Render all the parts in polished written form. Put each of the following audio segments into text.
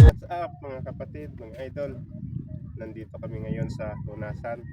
What's up mga kapatid, mga idol? Nandito kami ngayon sa Hunasan.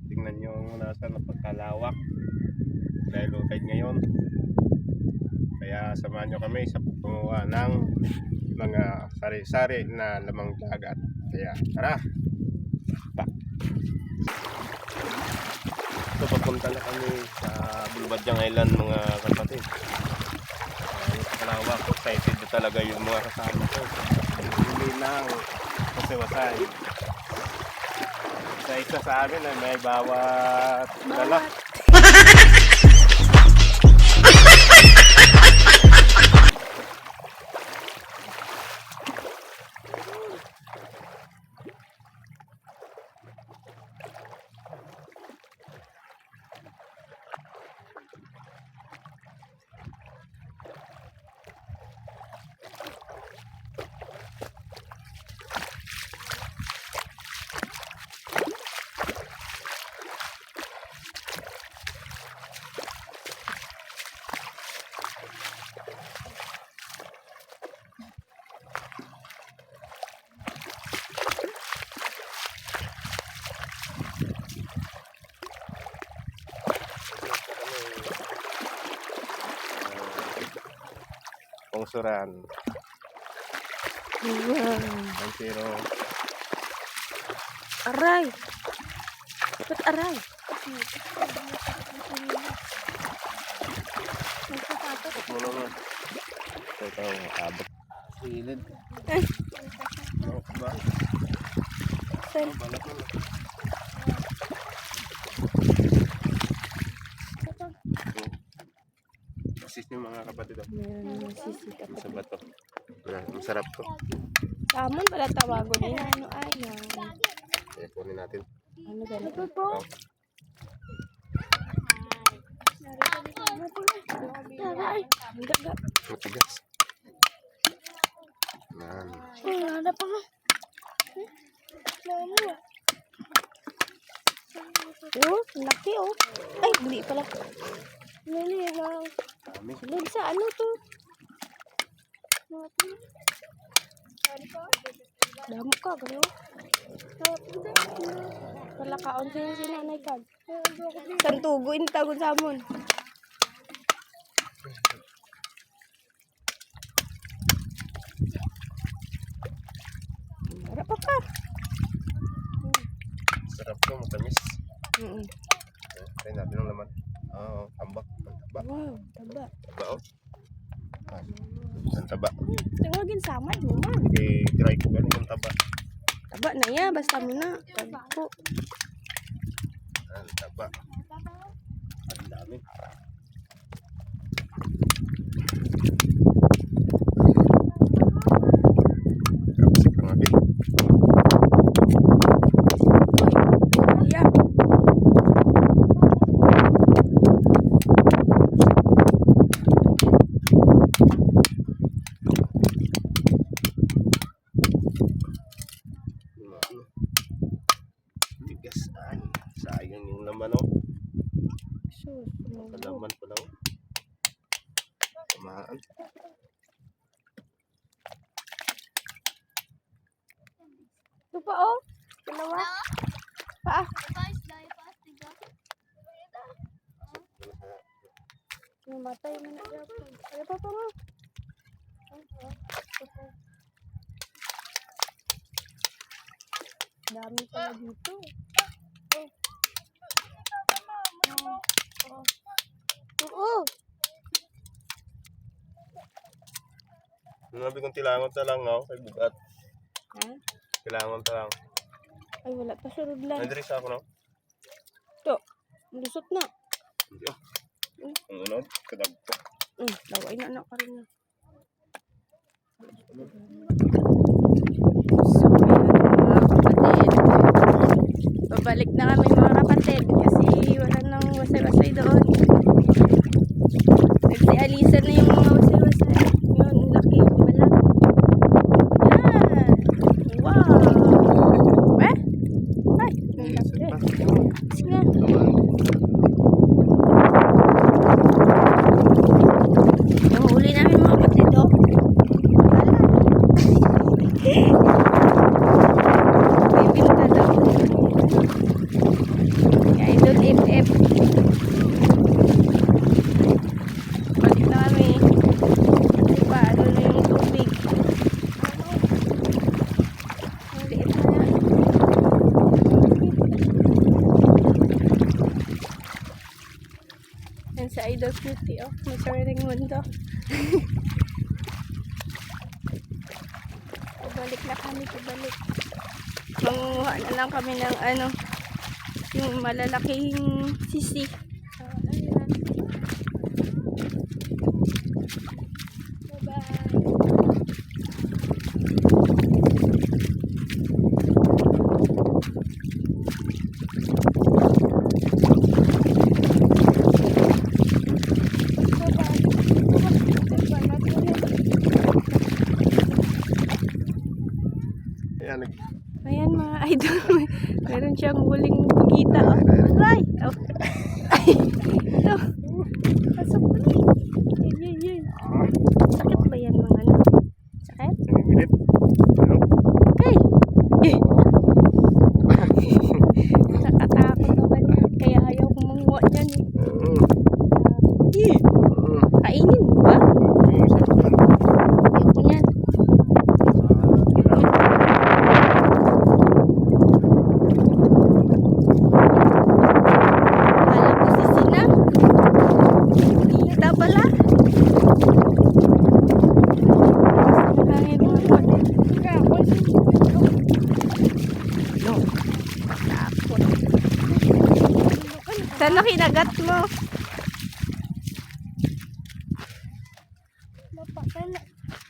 Tingnan nyo ang Hunasan na pagkalawak dahil low tide ngayon. Kaya samahan nyo kami sa pagtunguha ng mga sari-sari na lamang dagat. Kaya tara! So papunta na kami sa Bulbadyang Island mga kapatid. Kalawak, excited na talaga yung mga kasama ko. Hindi lang wasay-wasay. Sa isa sa amin ay may bawat dala. Pungsuran. Ang zero. Aray! Ba't aray? Tapos mo naman. Ito ang abot. Silid. Ano ba? Saan? Balat mo na. Assist nyo mga kapatid. Sa bato. Masarap to. Samon pala tawagon nila. Ano ay yan? Kaya kunin natin. Ano ganito po? Aray! Ang daga. Matigas. Yan. Wala pa nga. Oh, laki oh. Ay, hindi pala. Lili lang. Dami. Lili sa ano to? Damo ka, gano? Wala kaon sa yung sinanay ka. Santuguin tagod sa amon. Wala pa pa. Sarap to, matamis. Try natin ang laman. Oo, tambak. Ang taba. Wow, taba. Taba oh. Ang taba. Tingogin sama naman. Okay, try ko ganun ang taba. Taba na ya, basta mo na. Tagpo. Ang taba. Ang dami. Kapsik lang natin. Ya. Tigas. Ay, sayang yung laman oh. Sus. Kalaman pala oh. Tamaan. Ito pa oh. Dalawa. Pa. Namatay mo na Japon. Ay pa pa mo. Dami pala dito. Oo. Nabi kong tilangon ta lang oh. Kay bugat. Ha? Tilangon ta lang. Ay wala pa surod lang. Ay, diri sa ako no? Ito. Lusot na. Hindi oh. Ang unod, kadag ko. Laway na anak ka rin na. So, ayan mga kapatid. Babalik na kami mga kapatid kasi wala nang wasay-wasay doon. Nagsialisan na yung mga wasay-wasay. Yun, laki. Balat. Yan. Wow. Eh? Ay, may laki. Sige. Yung huli namin mga kapatid, oh. Turning mundo. Pabalik na kami, pabalik. Manguha na lang kami ng ano, yung malalaking sisi. So, ayan. Bye-bye. Ayan, Ayan mga idol. Meron siyang huling pagkita. Oh. Ay! Oh. Ay! Ito. Pasok mo na. Yun. Sakit ba yan mga ano? Sakit? nangingilit. Ano? Okay. Eh. Nakatakot naman yan. Kaya ayaw kong manguha dyan eh. Eh. Kainin mo ba? Yung saktan. Ayaw ko niyan. Alam ko si Sina. Tita pala. Hangin mo ako. No. Takot. Saan na kinagat mo?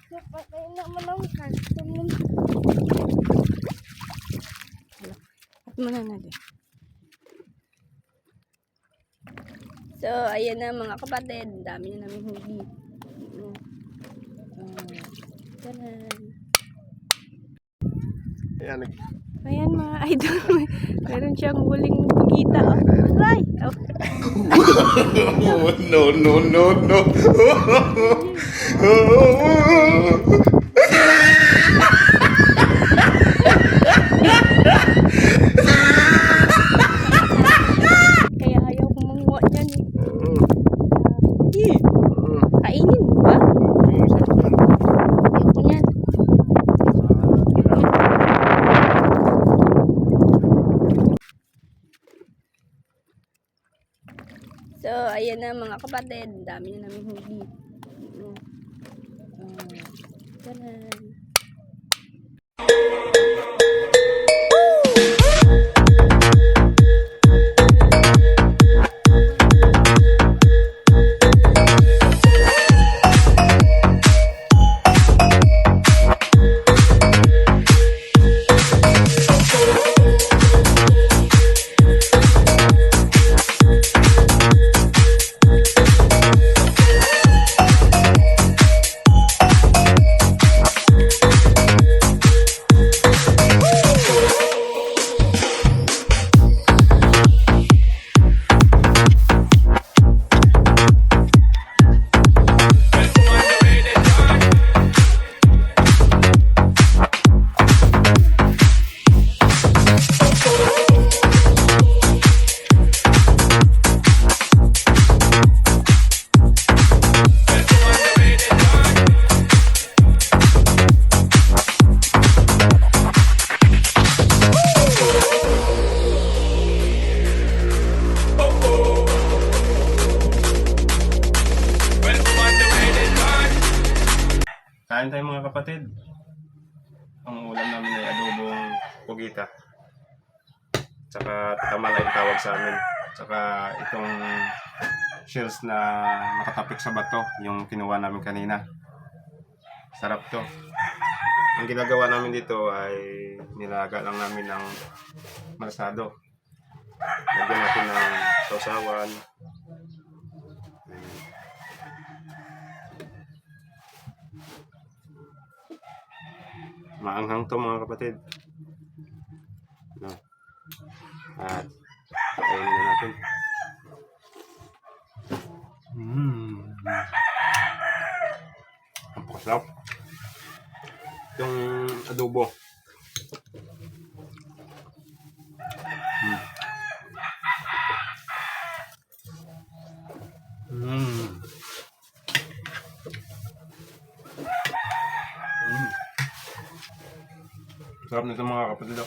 Napatay naman ang custom. At muna natin. So, ayan na mga kapatid. Dami na namin huli. Ganun. Ayan, Ayan mga idol. Meron siyang huling pagkita. Oh. Ay! Oh. Oh, no. Kaya ayaw kong manguha dyan eh. Eh. Kainin mo ba? yung saktan. Ayaw ko niyan. So, ayan na mga kapatid. Dami na namin huli. Ganun. Kain tayo mga kapatid. Ang ulam namin ay adobong pugita. Tsaka tamala yung tawag sa amin. Tsaka itong shells na nakatapik sa bato, yung kinuha namin kanina. Sarap to. Ang ginagawa namin dito ay nilaga lang namin ng malasado. Lagyan natin ng sausawan. Maanghang to mga kapatid. No. At kainin na natin. Ang pakasarap. Yung adobo. Sarap nito mga kapatid.